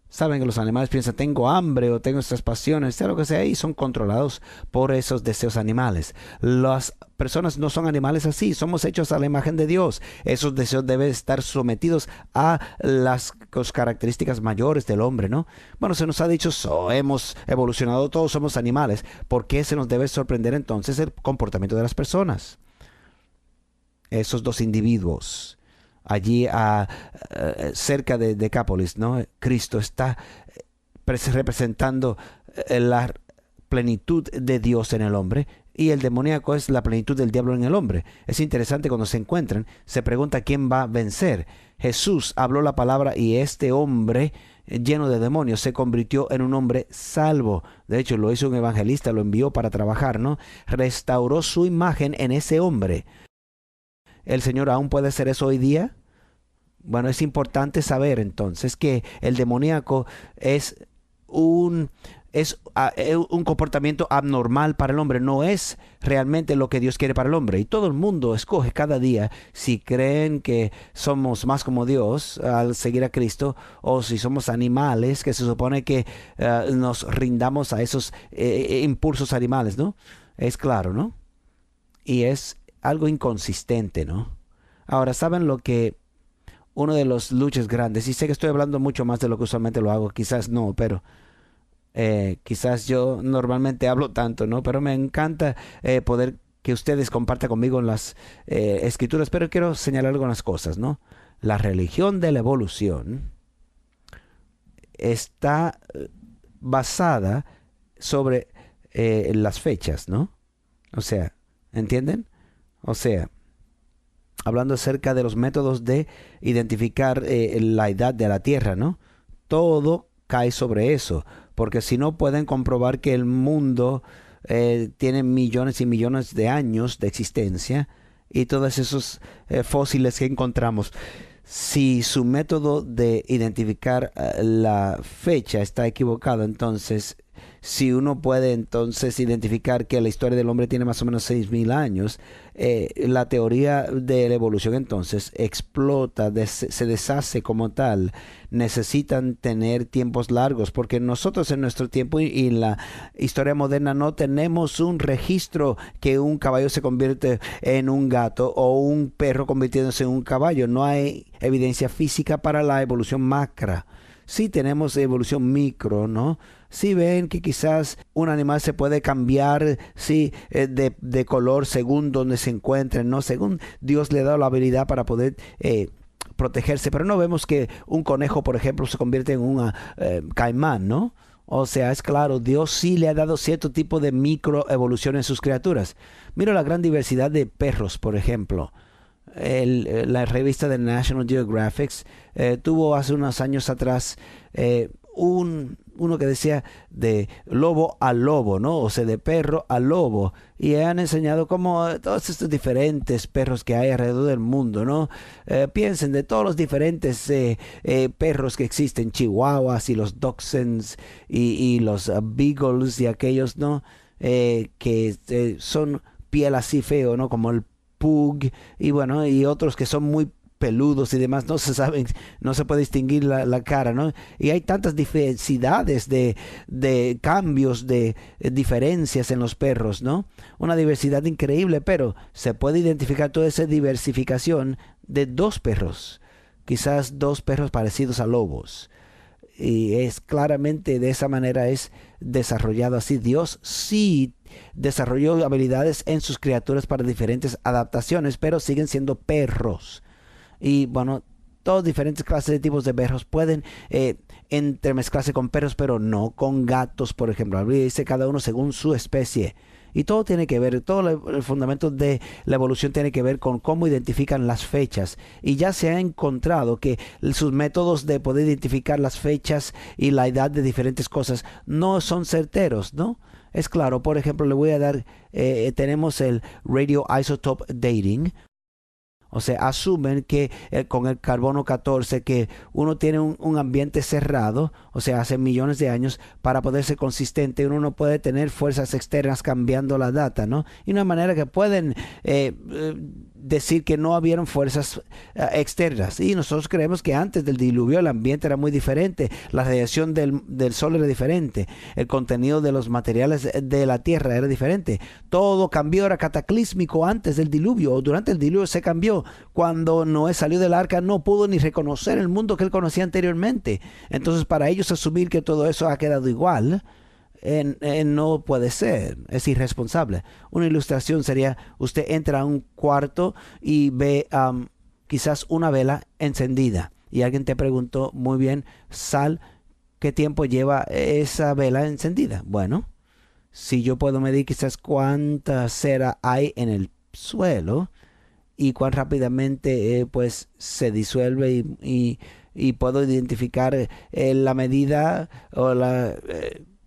Saben que los animales piensan, tengo hambre o tengo estas pasiones, sea lo que sea, y son controlados por esos deseos animales. Las personas no son animales así, somos hechos a la imagen de Dios. Esos deseos deben estar sometidos a las características mayores del hombre, ¿no? Bueno, se nos ha dicho, hemos evolucionado, todos somos animales. ¿Por qué se nos debe sorprender entonces el comportamiento de las personas? Esos dos individuos allí cerca de Decápolis, ¿no? Cristo está representando la plenitud de Dios en el hombre y el demoníaco es la plenitud del diablo en el hombre. Es interesante cuando se encuentran, se pregunta quién va a vencer. Jesús habló la palabra y este hombre lleno de demonios se convirtió en un hombre salvo. De hecho, lo hizo un evangelista, lo envió para trabajar, ¿no? Restauró su imagen en ese hombre. ¿El Señor aún puede hacer eso hoy día? Bueno, es importante saber entonces que el demoníaco es un comportamiento abnormal para el hombre, no es realmente lo que Dios quiere para el hombre. Y todo el mundo escoge cada día si creen que somos más como Dios al seguir a Cristo o si somos animales, que se supone que nos rindamos a esos impulsos animales, ¿no? Es claro, ¿no? Y es algo inconsistente, ¿no? Ahora, ¿saben lo que uno de los luchas grandes? Y sé que estoy hablando mucho más de lo que usualmente lo hago, quizás no, pero quizás yo normalmente hablo tanto, ¿no? Pero me encanta poder que ustedes compartan conmigo en las escrituras, pero quiero señalar algunas cosas, ¿no? La religión de la evolución está basada sobre las fechas, ¿no? O sea, ¿entienden? O sea, hablando acerca de los métodos de identificar la edad de la Tierra, ¿no? Todo cae sobre eso, porque si no pueden comprobar que el mundo tiene millones y millones de años de existencia y todos esos fósiles que encontramos. Si su método de identificar la fecha está equivocado, entonces si uno puede entonces identificar que la historia del hombre tiene más o menos 6,000 años, la teoría de la evolución entonces explota, se deshace como tal. Necesitan tener tiempos largos, porque nosotros en nuestro tiempo y en la historia moderna no tenemos un registro que un caballo se convierte en un gato o un perro convirtiéndose en un caballo. No hay evidencia física para la evolución macra. Sí tenemos evolución micro, ¿no? Sí ven que quizás un animal se puede cambiar, sí, de color según donde se encuentre, ¿no? Según Dios le ha dado la habilidad para poder protegerse, pero no vemos que un conejo, por ejemplo, se convierte en un caimán, ¿no? O sea, es claro, Dios sí le ha dado cierto tipo de microevolución en sus criaturas. Mira la gran diversidad de perros, por ejemplo. La revista de National Geographic tuvo hace unos años atrás uno que decía de lobo a lobo, ¿no? O sea, de perro a lobo. Y han enseñado cómo todos estos diferentes perros que hay alrededor del mundo, ¿no? Piensen de todos los diferentes perros que existen, chihuahuas y los dachshunds y los beagles y aquellos, ¿no? Que son piel así feo, ¿no? Como el pug y bueno, y otros que son muy peludos y demás, no se saben, no se puede distinguir la cara, ¿no? Y hay tantas diversidades de cambios, de diferencias en los perros, ¿no? Una diversidad increíble, pero se puede identificar toda esa diversificación de dos perros, quizás dos perros parecidos a lobos. Y es claramente de esa manera es desarrollado así. Dios sí desarrolló habilidades en sus criaturas para diferentes adaptaciones, pero siguen siendo perros. Y bueno, todas diferentes clases de tipos de perros pueden entremezclarse con perros, pero no con gatos, por ejemplo. Dice cada uno según su especie. Y todo tiene que ver, todo el fundamento de la evolución tiene que ver con cómo identifican las fechas. Y ya se ha encontrado que sus métodos de poder identificar las fechas y la edad de diferentes cosas no son certeros, ¿no? Es claro, por ejemplo, le voy a dar, tenemos el radioisotope dating. O sea, asumen que con el carbono 14 que uno tiene un ambiente cerrado, o sea, hace millones de años, para poder ser consistente, uno no puede tener fuerzas externas cambiando la data, ¿no? Y una manera que pueden decir que no habieron fuerzas externas. Y nosotros creemos que antes del diluvio el ambiente era muy diferente, la radiación del sol era diferente, el contenido de los materiales de la tierra era diferente. Todo cambió, era cataclísmico antes del diluvio, o durante el diluvio se cambió. Cuando Noé salió del arca no pudo ni reconocer el mundo que él conocía anteriormente. Entonces, para ellos asumir que todo eso ha quedado igual, no puede ser, es irresponsable. Una ilustración sería, usted entra a un cuarto y ve quizás una vela encendida y alguien te preguntó, muy bien, Sal, ¿qué tiempo lleva esa vela encendida? Bueno, si yo puedo medir quizás cuánta cera hay en el suelo y cuán rápidamente pues se disuelve y puedo identificar la medida o la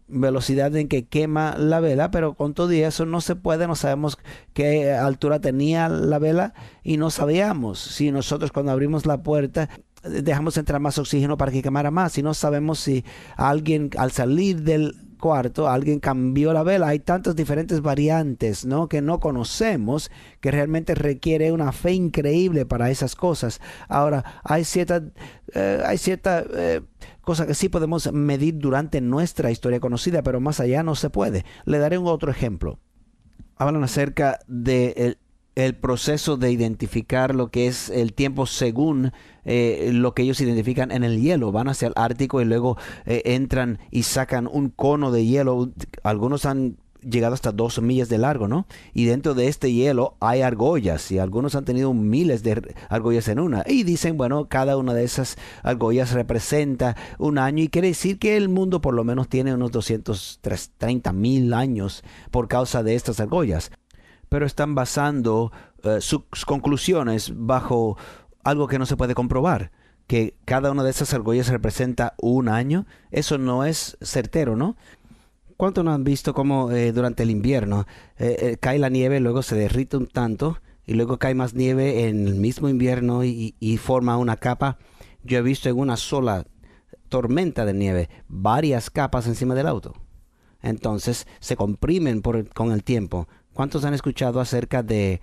velocidad en que quema la vela, pero con todo y eso no se puede, no sabemos qué altura tenía la vela y no sabíamos si nosotros cuando abrimos la puerta dejamos entrar más oxígeno para que quemara más y no sabemos si alguien al salir del cuarto, alguien cambió la vela. Hay tantas diferentes variantes, ¿no?, que no conocemos, que realmente requiere una fe increíble para esas cosas. Ahora, hay cierta cosa que sí podemos medir durante nuestra historia conocida, pero más allá no se puede. Le daré un otro ejemplo. Hablan acerca de el proceso de identificar lo que es el tiempo según lo que ellos identifican en el hielo. Van hacia el Ártico y luego entran y sacan un cono de hielo. Algunos han llegado hasta 2 millas de largo, ¿no? Y dentro de este hielo hay argollas y algunos han tenido miles de argollas en una. Y dicen, bueno, cada una de esas argollas representa un año y quiere decir que el mundo por lo menos tiene unos 230,000 años por causa de estas argollas. Pero están basando sus conclusiones bajo algo que no se puede comprobar, que cada una de esas argollas representa un año. Eso no es certero, ¿no? ¿Cuántos no han visto cómo durante el invierno cae la nieve, luego se derrite un tanto y luego cae más nieve en el mismo invierno y forma una capa? Yo he visto en una sola tormenta de nieve varias capas encima del auto. Entonces se comprimen con el tiempo. ¿Cuántos han escuchado acerca de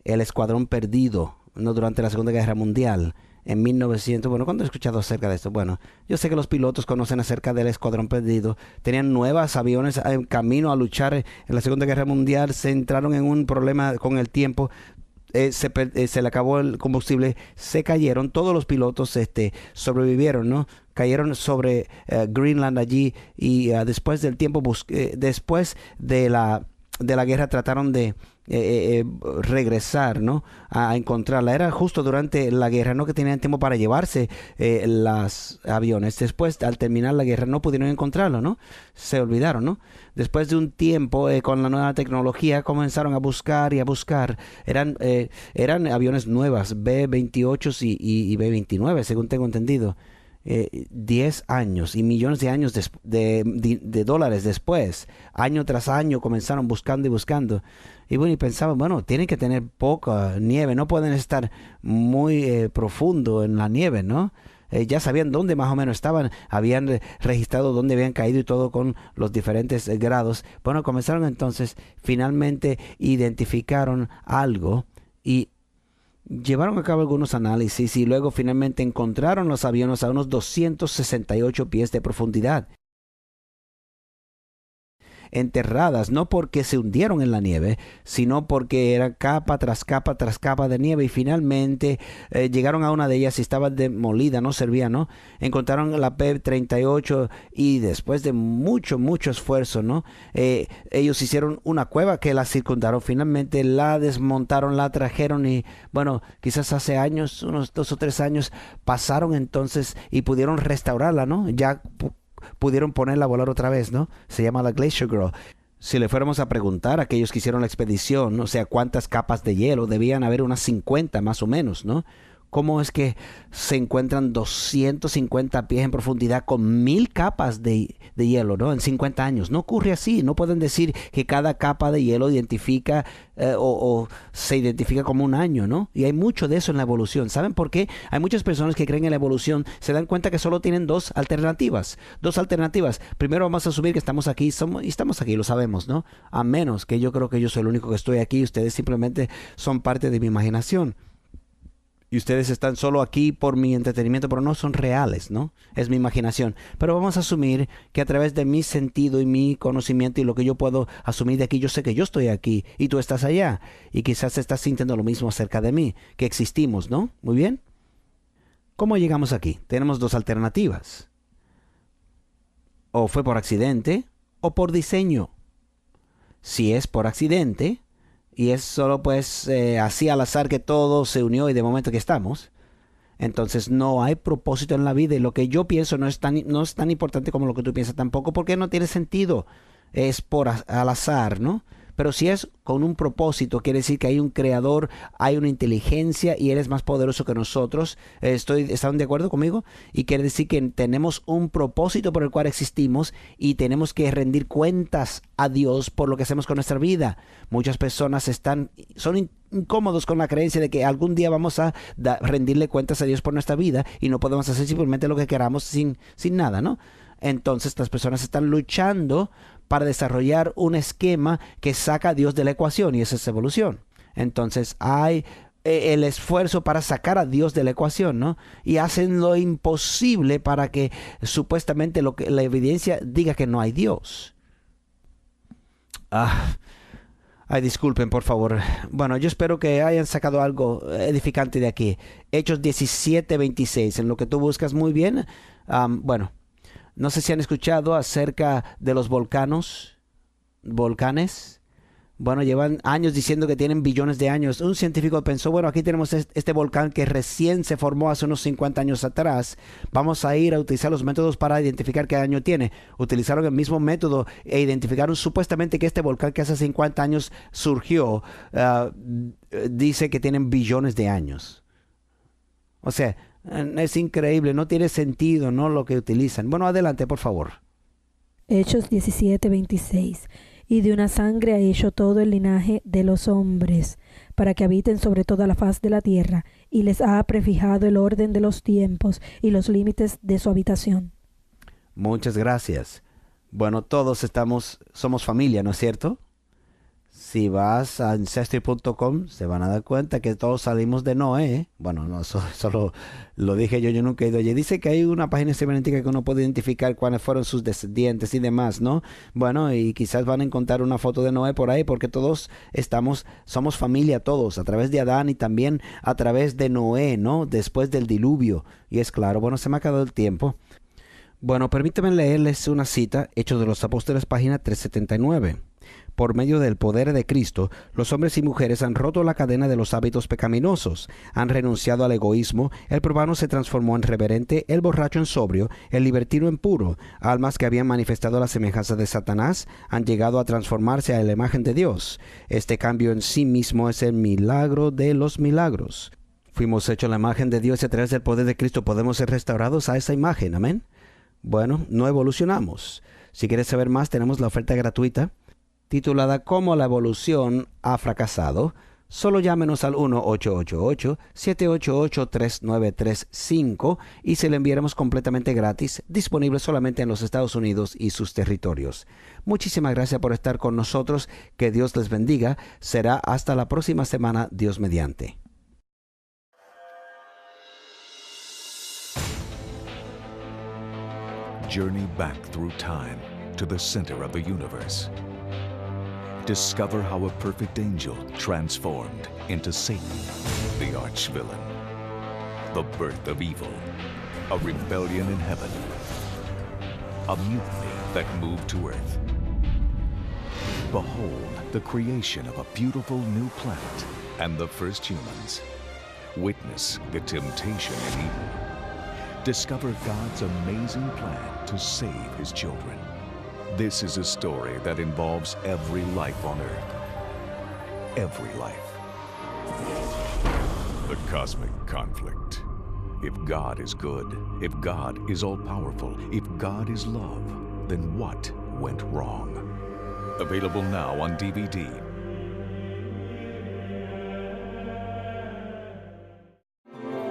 el Escuadrón Perdido, no, durante la Segunda Guerra Mundial? En 1900, bueno, ¿cuándo he escuchado acerca de esto? Bueno, yo sé que los pilotos conocen acerca del Escuadrón Perdido. Tenían nuevos aviones en camino a luchar en la Segunda Guerra Mundial. Se entraron en un problema con el tiempo. Se le acabó el combustible. Se cayeron. Todos los pilotos sobrevivieron, ¿no? Cayeron sobre Greenland allí. Y después del tiempo, después de la guerra, trataron de regresar, ¿no? A encontrarla. Era justo durante la guerra, ¿no? Que tenían tiempo para llevarse los aviones. Después, al terminar la guerra, no pudieron encontrarlo, ¿no? Se olvidaron, ¿no? Después de un tiempo, con la nueva tecnología, comenzaron a buscar y a buscar. Eran aviones nuevas, B-28 y B-29, según tengo entendido. 10 años y millones de años de dólares después, año tras año, comenzaron buscando y buscando. Y bueno, y pensaban, bueno, tienen que tener poca nieve, no pueden estar muy profundo en la nieve, ¿no? Ya sabían dónde más o menos estaban, habían registrado dónde habían caído y todo con los diferentes grados. Bueno, comenzaron entonces, finalmente identificaron algo y llevaron a cabo algunos análisis y luego finalmente encontraron los aviones a unos 268 pies de profundidad, enterradas, no porque se hundieron en la nieve, sino porque era capa tras capa tras capa de nieve, y finalmente llegaron a una de ellas y estaba demolida, no servía, ¿no? Encontraron la P-38 y después de mucho esfuerzo, ¿no? Ellos hicieron una cueva que la circundaron, finalmente la desmontaron, la trajeron y, bueno, quizás hace años, unos 2 o 3 años, pasaron entonces y pudieron restaurarla, ¿no? Ya pudieron ponerla a volar otra vez, ¿no? Se llama la Glacier Girl. Si le fuéramos a preguntar a aquellos que hicieron la expedición, o sea, cuántas capas de hielo, debían haber unas 50 más o menos, ¿no? ¿Cómo es que se encuentran 250 pies en profundidad con 1000 capas de hielo, ¿no? En 50 años. No ocurre así. No pueden decir que cada capa de hielo identifica o se identifica como un año, ¿no? Y hay mucho de eso en la evolución. ¿Saben por qué? Hay muchas personas que creen en la evolución, se dan cuenta que solo tienen dos alternativas. Primero vamos a asumir que estamos aquí, estamos aquí, lo sabemos, ¿no? A menos que yo creo que yo soy el único que estoy aquí. Ustedes simplemente son parte de mi imaginación. Y ustedes están solo aquí por mi entretenimiento, pero no son reales, ¿no? Es mi imaginación. Pero vamos a asumir que a través de mi sentido y mi conocimiento y lo que yo puedo asumir de aquí, yo sé que yo estoy aquí y tú estás allá. Y quizás estás sintiendo lo mismo acerca de mí, que existimos, ¿no? Muy bien. ¿Cómo llegamos aquí? Tenemos dos alternativas. O fue por accidente o por diseño. Si es por accidente, y es solo pues así al azar que todo se unió y de momento que estamos, entonces no hay propósito en la vida, y lo que yo pienso no es tan importante como lo que tú piensas tampoco, porque no tiene sentido, es al azar, ¿no? Pero si es con un propósito, quiere decir que hay un creador, hay una inteligencia y Él es más poderoso que nosotros. ¿Están de acuerdo conmigo? Y quiere decir que tenemos un propósito por el cual existimos y tenemos que rendir cuentas a Dios por lo que hacemos con nuestra vida. Muchas personas son incómodos con la creencia de que algún día vamos a rendirle cuentas a Dios por nuestra vida y no podemos hacer simplemente lo que queramos sin nada, ¿no? Entonces las personas están luchando para desarrollar un esquema que saca a Dios de la ecuación, y esa es evolución. Entonces hay el esfuerzo para sacar a Dios de la ecuación, ¿no? Y hacen lo imposible para que supuestamente la evidencia diga que no hay Dios. Disculpen, por favor. Bueno, yo espero que hayan sacado algo edificante de aquí. Hechos 17:26, en lo que tú buscas. Muy bien. Bueno, no sé si han escuchado acerca de los volcanes. Bueno, llevan años diciendo que tienen billones de años. Un científico pensó, bueno, aquí tenemos este volcán que recién se formó hace unos 50 años atrás. Vamos a ir a utilizar los métodos para identificar qué año tiene. Utilizaron el mismo método e identificaron supuestamente que este volcán que hace 50 años surgió, dice que tienen billones de años. O sea, es increíble, no tiene sentido, ¿no? Lo que utilizan. Bueno, adelante, por favor. Hechos 17:26. Y de una sangre ha hecho todo el linaje de los hombres, para que habiten sobre toda la faz de la tierra, y les ha prefijado el orden de los tiempos y los límites de su habitación. Muchas gracias. Bueno, todos somos familia, ¿no es cierto? Si vas a ancestry.com, se van a dar cuenta que todos salimos de Noé. Bueno, no, solo lo dije yo nunca he ido allí. Dice que hay una página cibernética que uno puede identificar cuáles fueron sus descendientes y demás, ¿no? Bueno, y quizás van a encontrar una foto de Noé por ahí, porque todos somos familia todos, a través de Adán y también a través de Noé, ¿no? Después del diluvio. Y es claro, bueno, se me ha acabado el tiempo. Bueno, permítanme leerles una cita, Hechos de los Apóstoles, página 379. Por medio del poder de Cristo, los hombres y mujeres han roto la cadena de los hábitos pecaminosos, han renunciado al egoísmo, el profano se transformó en reverente, el borracho en sobrio, el libertino en puro. Almas que habían manifestado la semejanza de Satanás han llegado a transformarse a la imagen de Dios. Este cambio en sí mismo es el milagro de los milagros. Fuimos hechos a la imagen de Dios y a través del poder de Cristo podemos ser restaurados a esa imagen. Amén. Bueno, no evolucionamos. Si quieres saber más, tenemos la oferta gratuita titulada ¿Cómo la evolución ha fracasado? Solo llámenos al 1-888-788-3935 y se le enviaremos completamente gratis, disponible solamente en los Estados Unidos y sus territorios. Muchísimas gracias por estar con nosotros. Que Dios les bendiga. Será hasta la próxima semana, Dios mediante. Journey back through time to the center of the universe. Discover how a perfect angel transformed into Satan, the arch-villain. The birth of evil, a rebellion in heaven, a mutiny that moved to earth. Behold the creation of a beautiful new planet and the first humans. Witness the temptation in Eden. Discover God's amazing plan to save His children. This is a story that involves every life on Earth. Every life. The cosmic conflict. If God is good, if God is all-powerful, if God is love, then what went wrong? Available now on DVD.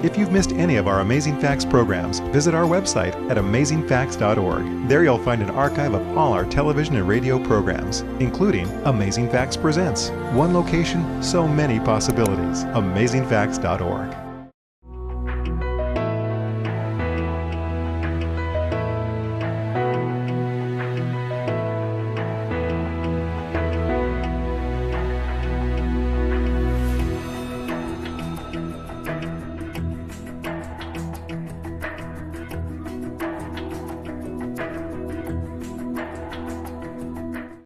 If you've missed any of our Amazing Facts programs, visit our website at amazingfacts.org. There you'll find an archive of all our television and radio programs, including Amazing Facts Presents. One location, so many possibilities. amazingfacts.org.